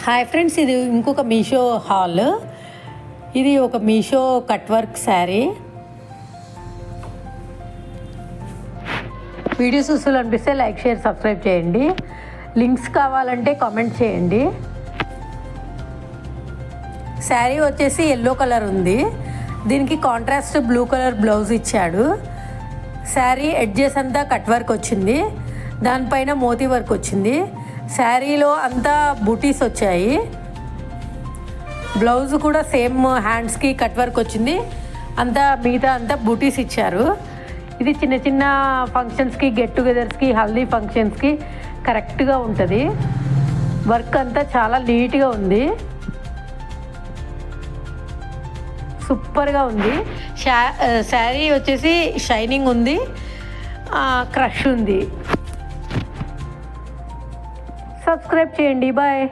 Hi friends, ఇది ఇంకొక Meesho hall. ఇది ఒక Meesho cut work sari. Videos చూస్తూ అనిపిస్తే లైక్, షేర్, సబ్స్క్రైబ్ చేయండి. లింక్స్ కావాలంటే కామెంట్ చేయండి. శారీ వచ్చేసి ఎల్లో కలర్ ఉంది. దీనికి కాంట్రాస్ట్ బ్లూ కలర్ బ్లౌజ్ ఇచ్చాడు. శారీ ఎడ్జెస్ అంతా కట్ వర్క్ వచ్చింది, దానిపైన మోతీ వర్క్ వచ్చింది. శారీలో అంతా బూటీస్ వచ్చాయి. బ్లౌజ్ కూడా సేమ్ హ్యాండ్స్కి కట్ వర్క్ వచ్చింది. అంతా మిగతా అంతా బూటీస్ ఇచ్చారు. ఇది చిన్న చిన్న ఫంక్షన్స్కి, గెట్ టుగెదర్స్కి, హల్దీ ఫంక్షన్స్కి కరెక్ట్గా ఉంటుంది. వర్క్ అంతా చాలా నీట్గా ఉంది, సూపర్గా ఉంది. శారీ వచ్చేసి షైనింగ్ ఉంది, క్రష్ ఉంది. సబ్స్క్రైబ్ చేయండి. బాయ్.